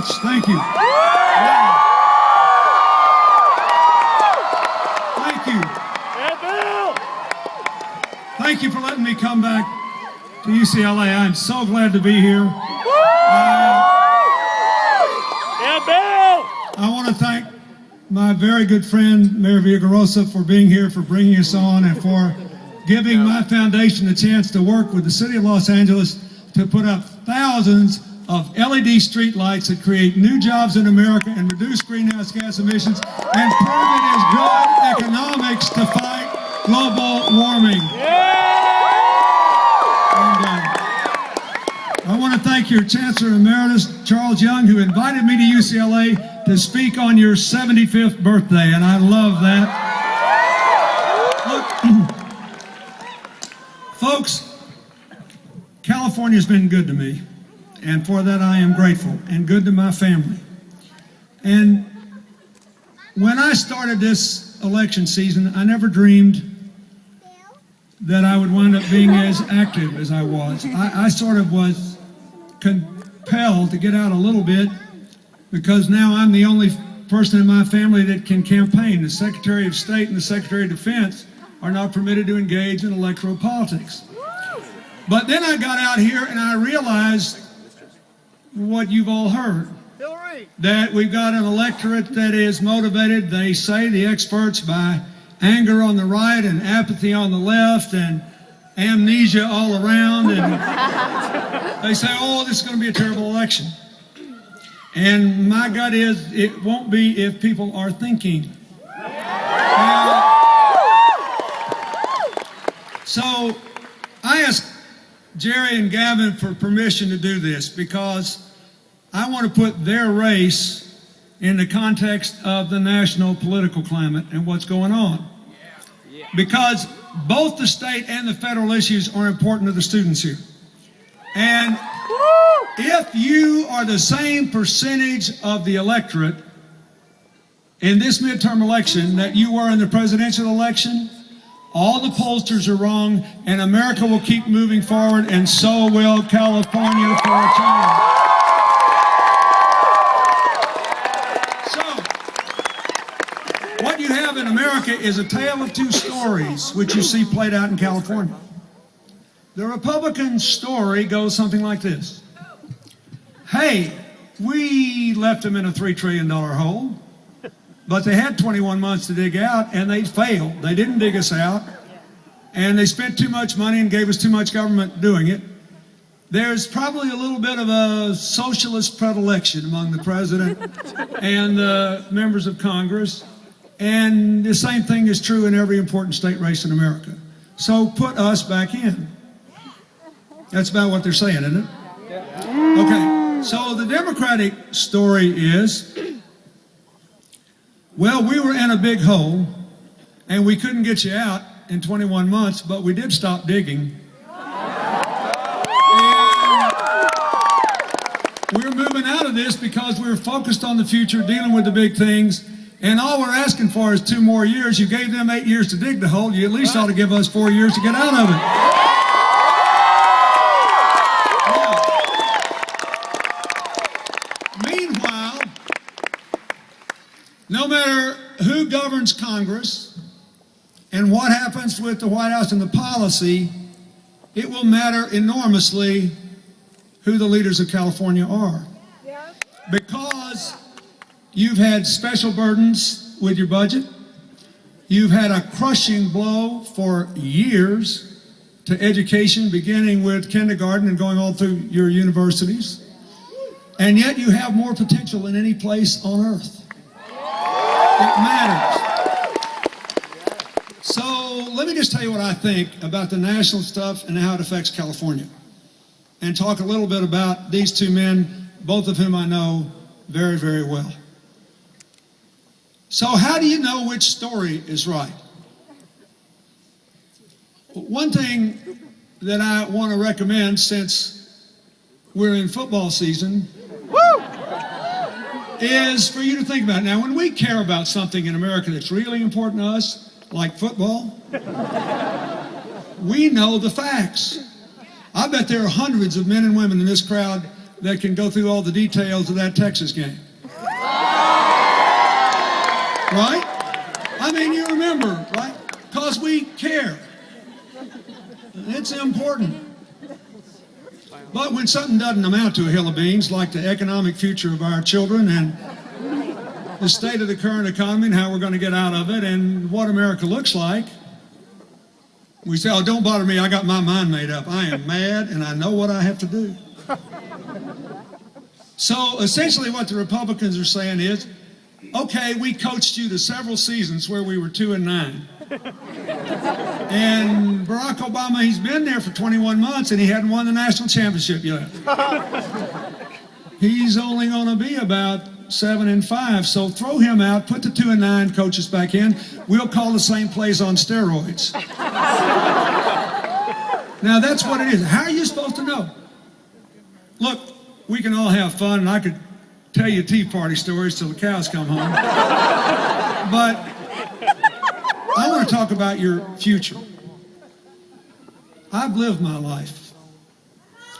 much. Thank you. Wow. Thank you. Thank you for letting me come back to UCLA. I'm so glad to be here. I want to thank my very good friend, Mayor Villagrosa, for being here, for bringing us on, and for giving my foundation a chance to work with the city of Los Angeles to put up thousands of LED street lights that create new jobs in America and reduce greenhouse gas emissions and prove it is good economics to fight global warming. I want to thank your Chancellor Emeritus, Charles Young, who invited me to UCLA to speak on your 75th birthday, and I love that. Look, folks, California's been good to me, and for that I am grateful, and good to my family. And when I started this election season, I never dreamed that I would wind up being as active as I was. I sort of was compelled to get out a little bit because now I'm the only person in my family that can campaign. The Secretary of State and the Secretary of Defense are not permitted to engage in electoral politics. But then I got out here and I realized what you've all heard, that we've got an electorate that is motivated, they say, the experts, by anger on the right and apathy on the left and amnesia all around, and they say, oh, this is going to be a terrible election. And my gut is it won't be if people are thinking. So I asked Jerry and Gavin for permission to do this because I want to put their race in the context of the national political climate and what's going on. Because both the state and the federal issues are important to the students here. And if you are the same percentage of the electorate in this midterm election that you were in the presidential election, all the pollsters are wrong, and America will keep moving forward, and so will California for a change. What you have in America is a tale of two stories, which you see played out in California. The Republican story goes something like this. Hey, we left them in a $3 trillion hole, but they had 21 months to dig out, and they failed. They didn't dig us out, and they spent too much money and gave us too much government doing it. There's probably a little bit of a socialist predilection among the president and the members of Congress. And the same thing is true in every important state race in America. So put us back in. That's about what they're saying, isn't it? Okay, so the Democratic story is, well, we were in a big hole and we couldn't get you out in 21 months, but we did stop digging. And we're moving out of this because we're focused on the future, dealing with the big things. And all we're asking for is 2 more years. You gave them 8 years to dig the hole. You at least ought to give us 4 years to get out of it. Yeah. Meanwhile, no matter who governs Congress and what happens with the White House and the policy, it will matter enormously who the leaders of California are. Because you've had special burdens with your budget. You've had a crushing blow for years to education, beginning with kindergarten and going all through your universities. And yet you have more potential than any place on earth. It matters. So let me just tell you what I think about the national stuff and how it affects California. And talk a little bit about these two men, both of whom I know very, very well. So how do you know which story is right? One thing that I want to recommend, since we're in football season, is for you to think about it. Now, when we care about something in America that's really important to us, like football, we know the facts. I bet there are hundreds of men and women in this crowd that can go through all the details of that Texas game. Right? I mean, you remember, right? Because we care. It's important. But when something doesn't amount to a hill of beans, like the economic future of our children and the state of the current economy and how we're going to get out of it and what America looks like, we say, oh, don't bother me, I got my mind made up. I am mad and I know what I have to do. So essentially what the Republicans are saying is, okay, we coached you to several seasons where we were 2-9. And Barack Obama, he's been there for 21 months and he hadn't won the national championship yet. He's only going to be about 7-5, so throw him out, put the 2-9 coaches back in. We'll call the same plays on steroids. Now that's what it is. How are you supposed to know? Look, we can all have fun and I could tell you Tea Party stories till the cows come home. But I want to talk about your future. I've lived my life.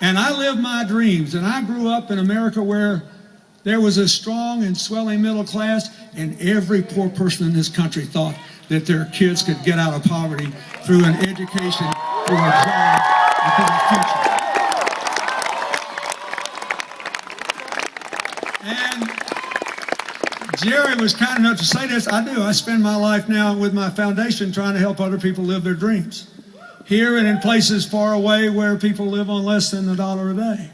And I lived my dreams. And I grew up in America where there was a strong and swelling middle class, and every poor person in this country thought that their kids could get out of poverty through an education, through a job, and through a future. And Jerry was kind enough to say this. I do. I spend my life now with my foundation trying to help other people live their dreams. Here and in places far away where people live on less than $1 a day.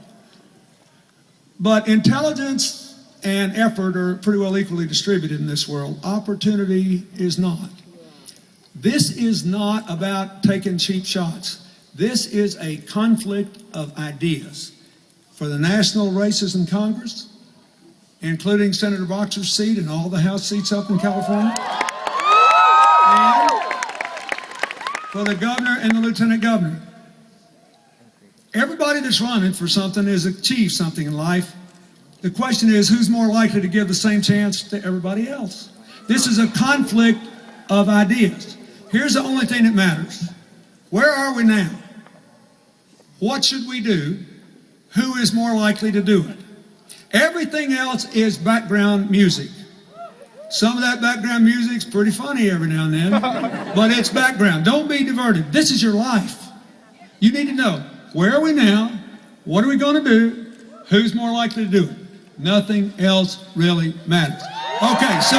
But intelligence and effort are pretty well equally distributed in this world. Opportunity is not. This is not about taking cheap shots. This is a conflict of ideas. For the national races in Congress, including Senator Boxer's seat and all the House seats up in California, and for the governor and the lieutenant governor. Everybody that's running for something has achieved something in life. The question is, who's more likely to give the same chance to everybody else? This is a conflict of ideas. Here's the only thing that matters. Where are we now? What should we do? Who is more likely to do it? Everything else is background music. Some of that background music's pretty funny every now and then, but it's background. Don't be diverted. This is your life. You need to know, where are we now? What are we going to do? Who's more likely to do it? Nothing else really matters. Okay, so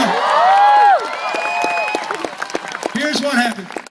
here's what happened.